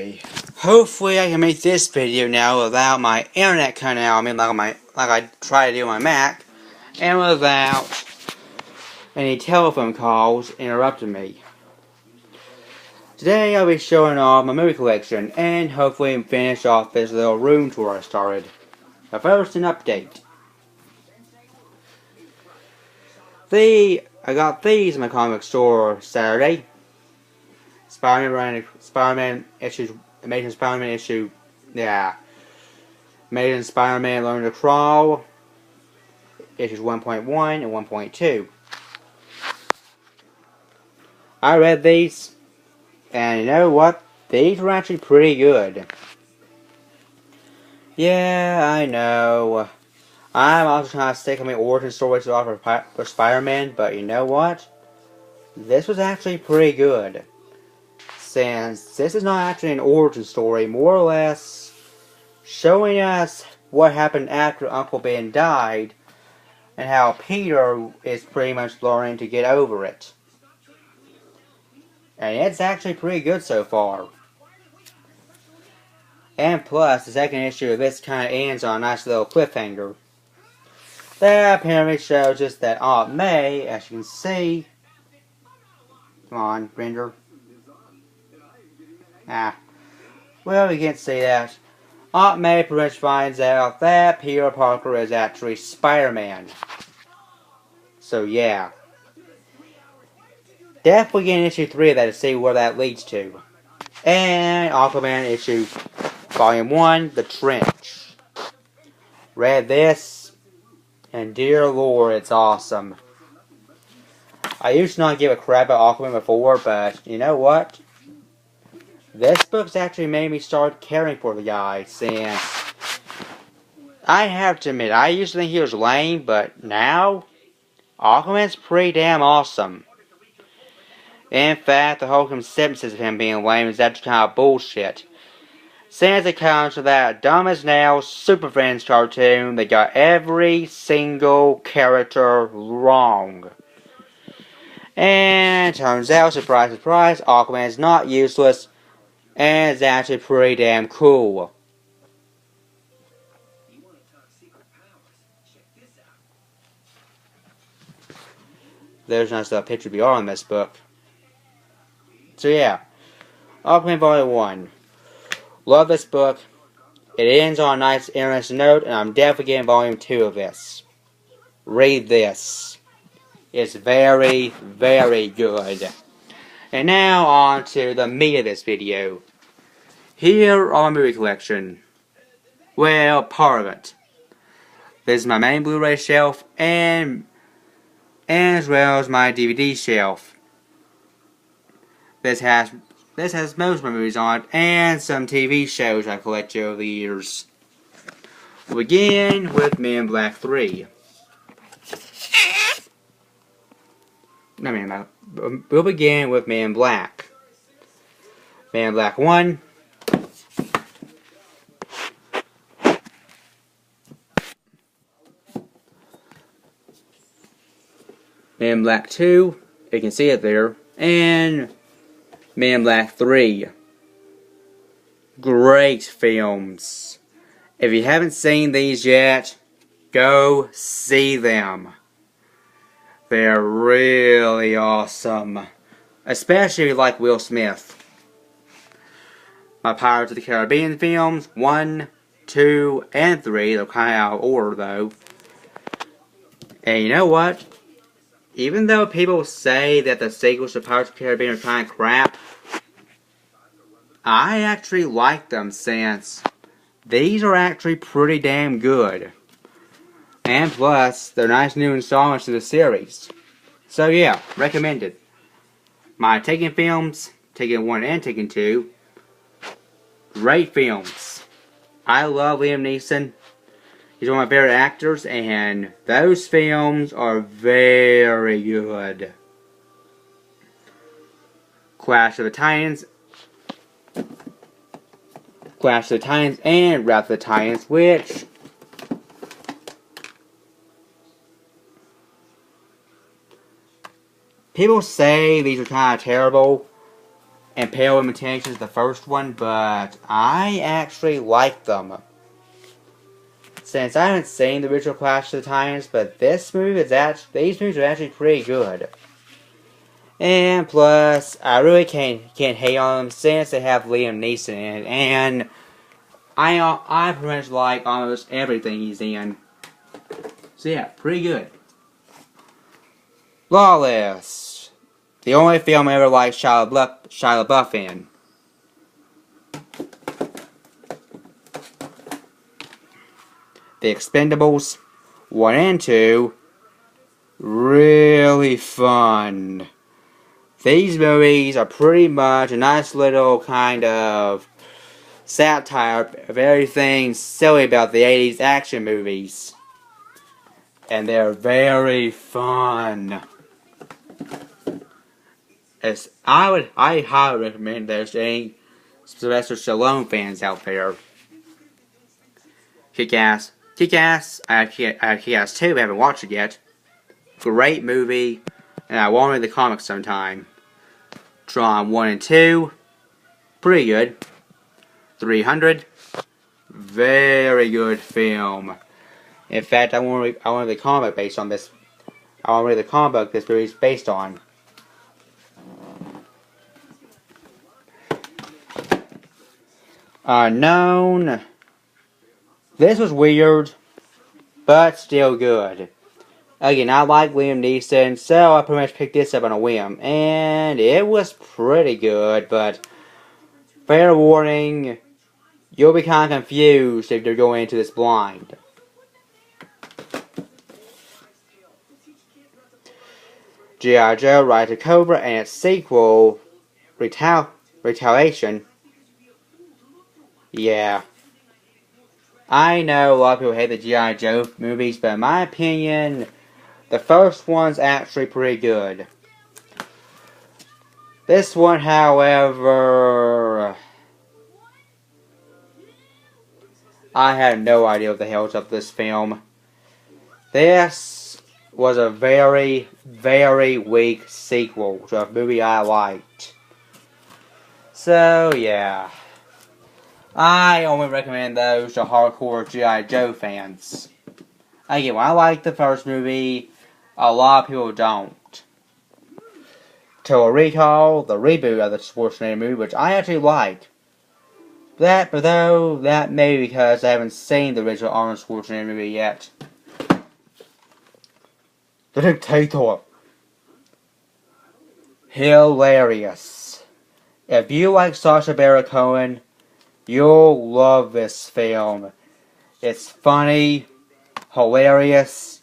Anyway, hopefully I can make this video now without my internet cutting out. I mean, like I try to do on my Mac, and without any telephone calls interrupting me. Today I'll be showing off my movie collection and hopefully finish off this little room tour I started. But first, an update. I got these in my comic store Saturday. Spider-Man issue, Amazing Spider-Man issue, Amazing Spider-Man Learn to Crawl, issues 1.1 and 1.2. I read these, and you know what? These were actually pretty good. Yeah, I know. I'm also trying to stick on my origin story to offer for Spider-Man, but you know what? This was actually pretty good. Since this is not actually an origin story, more or less showing us what happened after Uncle Ben died and how Peter is pretty much learning to get over it. And it's actually pretty good so far. And plus, the second issue of this kind of ends on a nice little cliffhanger. That apparently shows us that Aunt May, as you can see... Come on, render. Well, you can't see that. Aunt May pretty much finds out that Peter Parker is actually Spider-Man. So, yeah. Definitely get issue 3 of that to see where that leads to. And Aquaman issue Volume 1, The Trench. Read this, and dear Lord, it's awesome. I used to not give a crap about Aquaman before, but you know what? This book's actually made me start caring for the guy, since I have to admit, I used to think he was lame, but now, Aquaman's pretty damn awesome. In fact, the whole consensus of him being lame is actually kind of bullshit. Since it comes to that dumb as nails Super Friends cartoon that got every single character wrong. And it turns out, surprise, surprise, Aquaman is not useless, and it's actually pretty damn cool. There's a nice little picture of BR in this book. So yeah, Aquaman Volume 1. Love this book. It ends on a nice, interesting note, and I'm definitely getting Volume 2 of this. Read this. It's very, very good. And now on to the meat of this video. Here on my movie collection. Well, part of it. This is my main Blu-ray shelf, and as well as my DVD shelf. This has most of my movies on it, and some TV shows I collected over the years. We'll begin with Men in Black 3. We'll begin with Men in Black. Men in Black 1. Men in Black 2. You can see it there. And Men in Black 3. Great films. If you haven't seen these yet, go see them. They're really awesome. Especially if you like Will Smith. My Pirates of the Caribbean films, 1, 2, and 3. They're kind of out of order though. And you know what? Even though people say that the sequels to Pirates of the Caribbean are kind of crap, I actually like them, since these are actually pretty damn good. And plus, they're nice new installments to the series. So yeah, recommended. My Taken films, Taken 1 and Taken 2, great films. I love Liam Neeson. He's one of my favorite actors, and those films are very good. Clash of the Titans and Wrath of the Titans, which people say these are kind of terrible. and Pale Imitations, the first one, but I actually like them. Since I haven't seen the original Clash of the Titans, but these movies are actually pretty good. And plus, I really can't hate on them since they have Liam Neeson in it, and I pretty much like almost everything he's in. So yeah, pretty good. Lawless, the only film I ever liked Shia LaBeouf in. The Expendables 1 and 2, really fun. These movies are pretty much a nice little kind of satire of everything silly about the 80s action movies. And they're very fun. I highly recommend there's any Sylvester Stallone fans out there. Kick-Ass. I have Kick-Ass 2, I haven't watched it yet. Great movie, and I want to read the comics sometime. Tron 1 and 2, pretty good. 300, very good film. In fact, I want to read the comic based on this. I want to read the comic book this movie is based on. Unknown. This was weird, but still good. Again, I like Liam Neeson, so I pretty much picked this up on a whim. And it was pretty good, but fair warning, you'll be kind of confused if you're going into this blind. G.I. Joe Rise of Cobra and its sequel, Retaliation. Yeah. I know a lot of people hate the G.I. Joe movies, but in my opinion, the first one's actually pretty good. This one, however, I had no idea what the hell was up with this film. This was a very, very weak sequel to a movie I liked. So, yeah. I only recommend those to hardcore G.I. Joe fans. Again, I like the first movie. A lot of people don't. Total Recall, the reboot of the Schwarzenegger movie, which I actually like. But though, that may be because I haven't seen the original Arnold Schwarzenegger movie yet. The Dictator. Hilarious. If you like Sacha Baron Cohen, you'll love this film. It's funny, hilarious,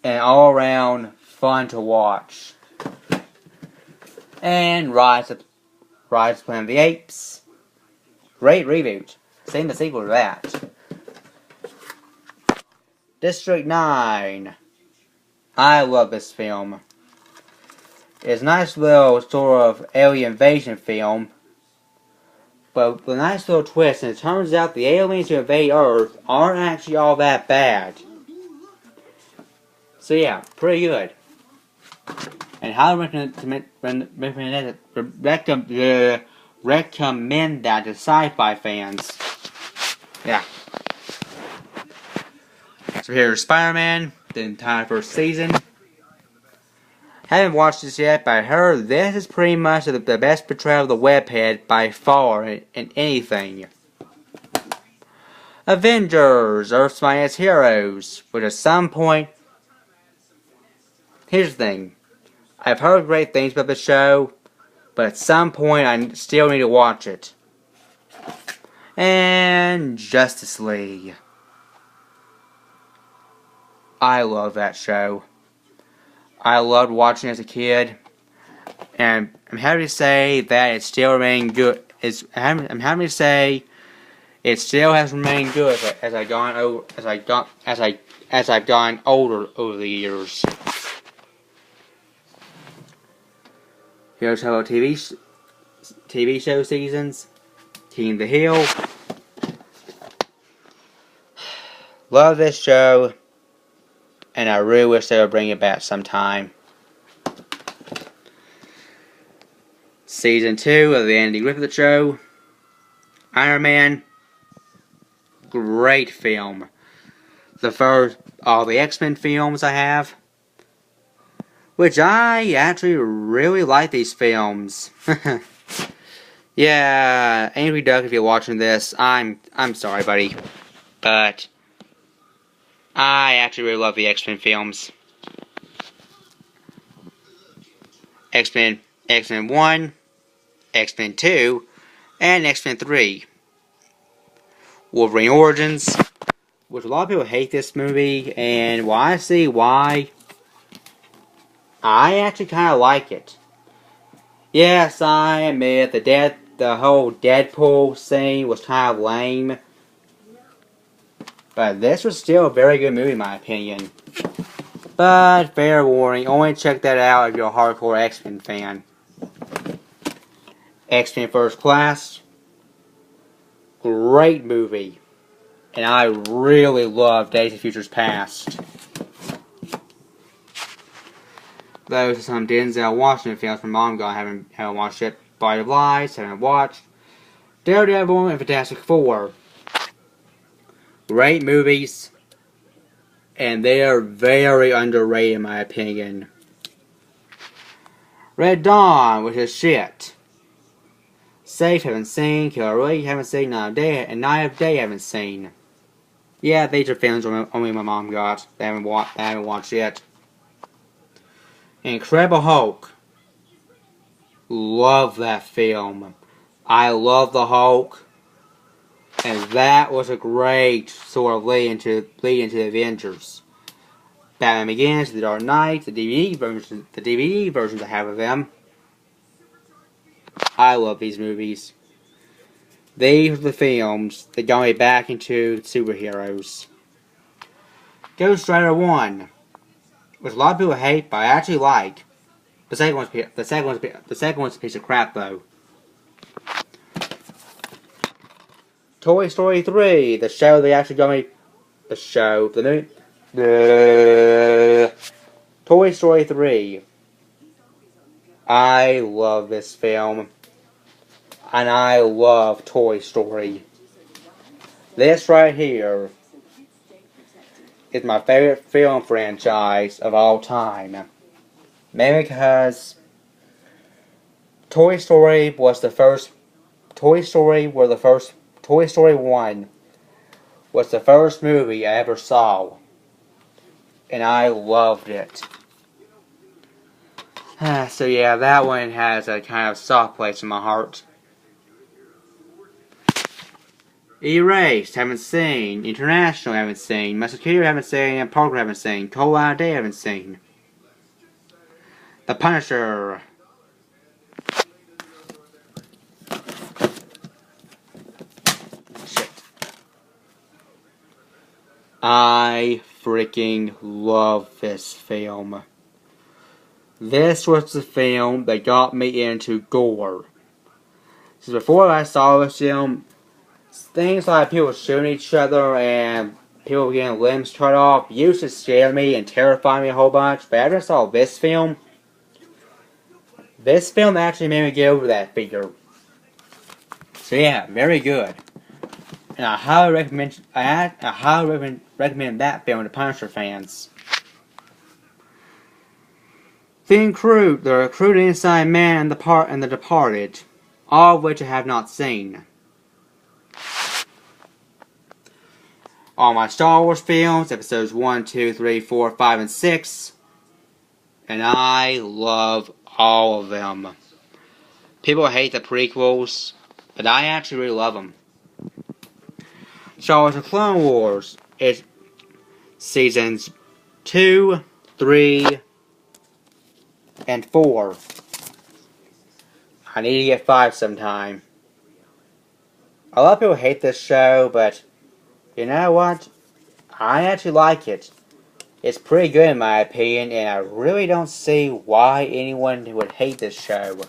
and all around fun to watch. And Rise of Planet of the Apes. Great reboot. Seen the sequel to that. District 9. I love this film. It's a nice little sort of alien invasion film. But with a nice little twist, and it turns out the aliens who invade Earth aren't actually all that bad. So yeah, pretty good. And highly recommend that to sci-fi fans. Yeah. So here's Spider-Man, the entire first season. Haven't watched this yet, but I heard this is pretty much the best portrayal of the webhead by far in anything. Avengers, Earth's Mightiest Heroes, which at some point... Here's the thing. I've heard great things about the show, but at some point I still need to watch it. And Justice League. I love that show. I loved watching it as a kid, and I'm happy to say that it still remained good. I'm happy to say it still has remained good as I've gone older over the years. Here's how TV show seasons. King of the Hill. Love this show. And I really wish they would bring it back sometime. Season 2 of the Andy Griffith Show. Iron Man. Great film. The first, all the X-Men films I have. Which I actually really like these films. Yeah, Angry Duck, if you're watching this, I'm sorry, buddy. But I actually really love the X-Men films. X-Men 1, X-Men 2, and X-Men 3. Wolverine Origins, which a lot of people hate this movie, and well, I see why. I actually kind of like it. Yes, I admit the whole Deadpool scene was kind of lame, but this was still a very good movie in my opinion. But fair warning, only check that out if you're a hardcore X-Men fan. X-Men First Class, great movie, and I really love Days of Futures Past. Those are some Denzel Washington films from Manga. I haven't watched it. Bite of Lies, haven't watched. Daredevil and Fantastic Four. Great movies, and they are very underrated in my opinion. Red Dawn, which is shit. Safe, haven't seen. Killer Elite, haven't seen. Night of Day, haven't seen. Yeah, these are films only my mom got. I haven't watched yet. Incredible Hulk. Love that film. I love the Hulk. And that was a great sort of lead into the Avengers. Batman Begins, The Dark Knight, the DVD versions I have of them. I love these movies. These are the films that got me back into superheroes. Ghost Rider 1, which a lot of people hate, but I actually like. The second one's a piece of crap though. Toy Story 3, the show that actually got me. Toy Story 3. I love this film. And I love Toy Story. This right here is my favorite film franchise of all time. Mainly because Toy Story 1 was the first movie I ever saw. And I loved it. So yeah, that one has a kind of soft place in my heart. Erased, haven't seen. International, haven't seen. Musketeer, haven't seen. And Parker, haven't seen. Cold Eye Day, haven't seen. The Punisher. Shit. I freaking love this film. This was the film that got me into gore. So before I saw this film, things like people shooting each other and people getting limbs cut off used to scare me and terrify me a whole bunch. But after I saw this film actually made me get over that fear. So yeah, very good. And I highly recommend that film to Punisher fans. The Recruit, Inside Man, and The Departed, all of which I have not seen. All my Star Wars films, episodes 1, 2, 3, 4, 5, and 6. And I love all of them. People hate the prequels, but I actually really love them. Star Wars: The Clone Wars is seasons 2, 3, and 4. I need to get 5 sometime. A lot of people hate this show, but you know what? I actually like it. It's pretty good in my opinion, and I really don't see why anyone would hate this show.